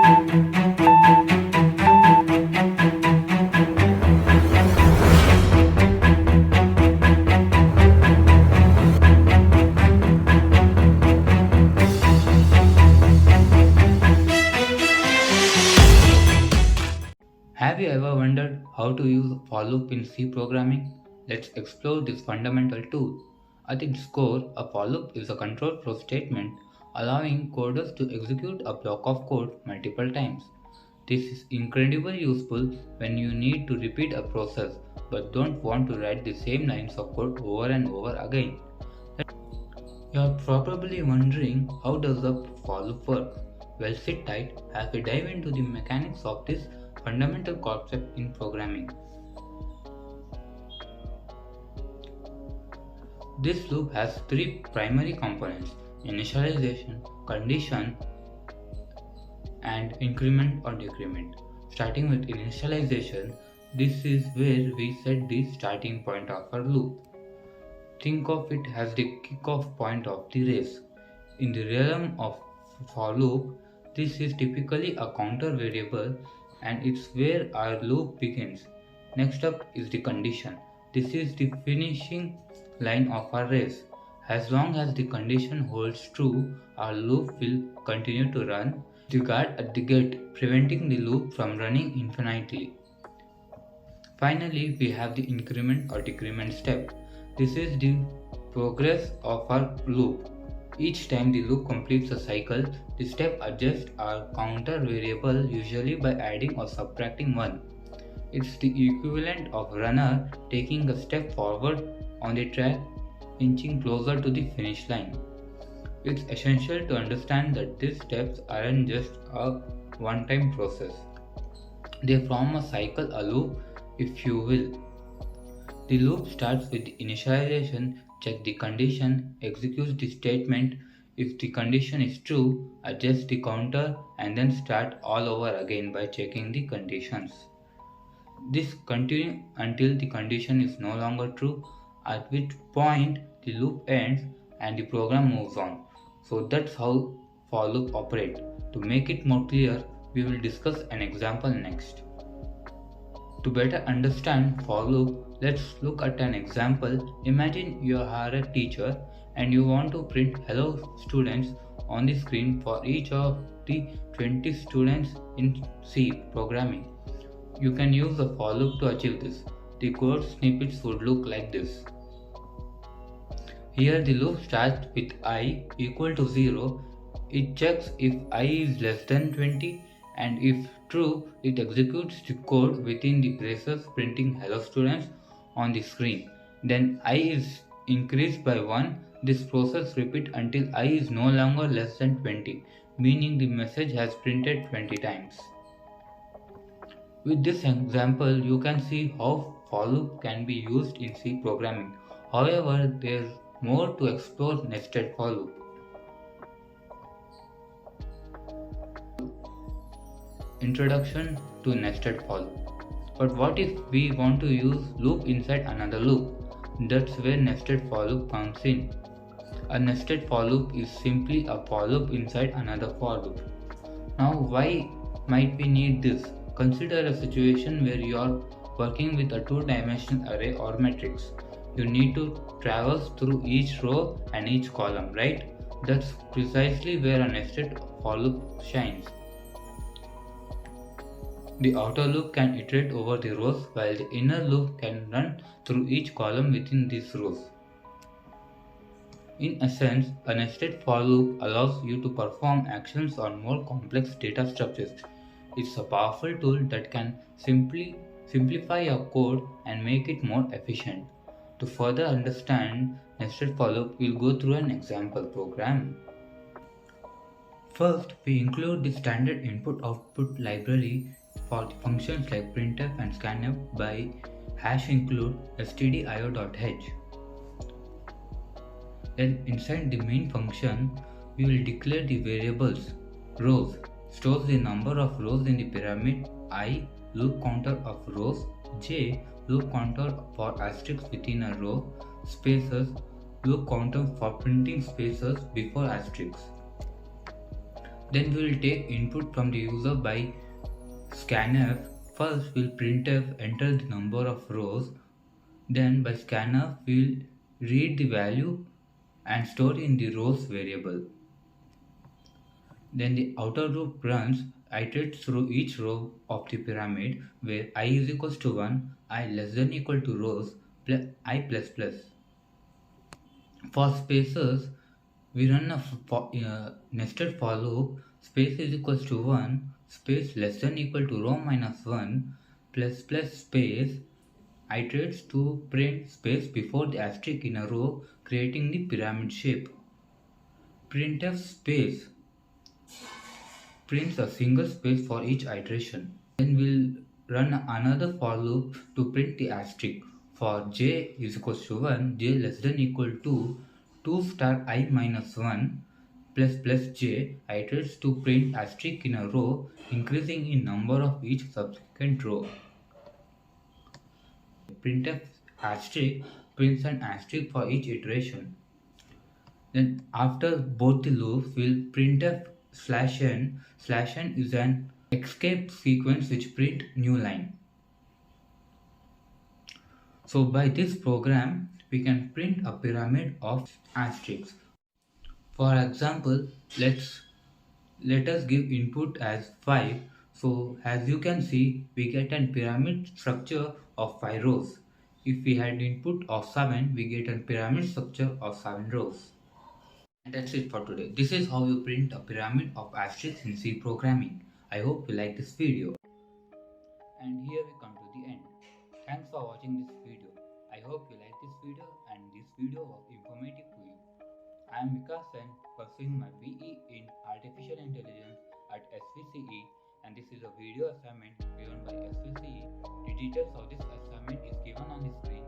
Have you ever wondered how to use a for loop in C programming? Let's explore this fundamental tool. At its core, a for loop is a control flow statement allowing coders to execute a block of code multiple times. This is incredibly useful when you need to repeat a process but don't want to write the same lines of code over and over again. You are probably wondering, how does a for loop work? Well, sit tight as we dive into the mechanics of this fundamental concept in programming. This loop has three primary components: initialization, condition, and increment or decrement. Starting with initialization, this is where we set the starting point of our loop. Think of it as the kickoff point of the race. In the realm of for loop, this is typically a counter variable and it's where our loop begins. Next up is the condition. This is the finishing line of our race. As long as the condition holds true, our loop will continue to run. The guard at the gate, preventing the loop from running infinitely. Finally, we have the increment or decrement step. This is the progress of our loop. Each time the loop completes a cycle, the step adjusts our counter variable, usually by adding or subtracting 1. It's the equivalent of runner taking a step forward on the track, inching closer to the finish line. It's essential to understand that these steps aren't just a one-time process. They form a cycle, a loop, if you will. The loop starts with the initialization, check the condition, executes the statement. If the condition is true, adjust the counter and then start all over again by checking the conditions. This continues until the condition is no longer true, at which point the loop ends and the program moves on. So that's how for loop operates. To make it more clear, we will discuss an example next. To better understand for loop, let's look at an example. Imagine you are a teacher and you want to print hello students on the screen for each of the 20 students in C programming. You can use the for loop to achieve this. The code snippets would look like this. Here the loop starts with I equal to 0. It checks if I is less than 20 and if true, it executes the code within the braces printing hello students on the screen. Then I is increased by 1. This process repeats until I is no longer less than 20, meaning the message has printed 20 times. With this example, you can see how for loop can be used in C programming. However, there is more to explore nested for loop. Introduction to nested for loop. But what if we want to use loop inside another loop? That's where nested for loop comes in. A nested for loop is simply a for loop inside another for loop. Now, why might we need this? Consider a situation where you are working with a two-dimensional array or matrix. You need to traverse through each row and each column, right? That's precisely where a nested for loop shines. The outer loop can iterate over the rows while the inner loop can run through each column within these rows. In essence, a nested for loop allows you to perform actions on more complex data structures. It's a powerful tool that can simplify your code and make it more efficient. To further understand nested for loop, we'll go through an example program. First, we include the standard input-output library for the functions like printf and scanf by #include stdio.h. Then inside the main function, we will declare the variables rows, stores the number of rows in the pyramid, I, loop counter of rows, j, loop counter for asterisks within a row, spaces, loop counter for printing spaces before asterisks. Then we will take input from the user by scanf. First will printf enter the number of rows. Then by scanf we will read the value and store in the rows variable. Then the outer loop runs, iterates through each row of the pyramid where I is equals to 1, I less than equal to rows, plus I plus plus. For spaces, we run a nested for loop, space is equals to 1, space less than equal to row minus 1, plus plus space, iterates to print space before the asterisk in a row, creating the pyramid shape. Printf space prints a single space for each iteration. Then we'll run another for loop to print the asterisk. For j is equals to 1, j less than equal to 2 star I minus 1 plus plus j iterates to print asterisk in a row, increasing in number of each subsequent row. Printf asterisk prints an asterisk for each iteration. Then after both the loops, we'll printf slash n. Slash n is an escape sequence which print new line. So by this program, we can print a pyramid of asterisks. For example, let us give input as 5. So as you can see, we get a pyramid structure of 5 rows. If we had input of 7, we get a pyramid structure of 7 rows. And that's it for today. This is how you print a pyramid of asterisks in C programming. I hope you like this video. And here we come to the end. Thanks for watching this video. I hope you like this video and this video was informative to you. I am Vikas Sen, pursuing my BE in Artificial Intelligence at SVCE, and this is a video assignment given by SVCE. The details of this assignment is given on the screen.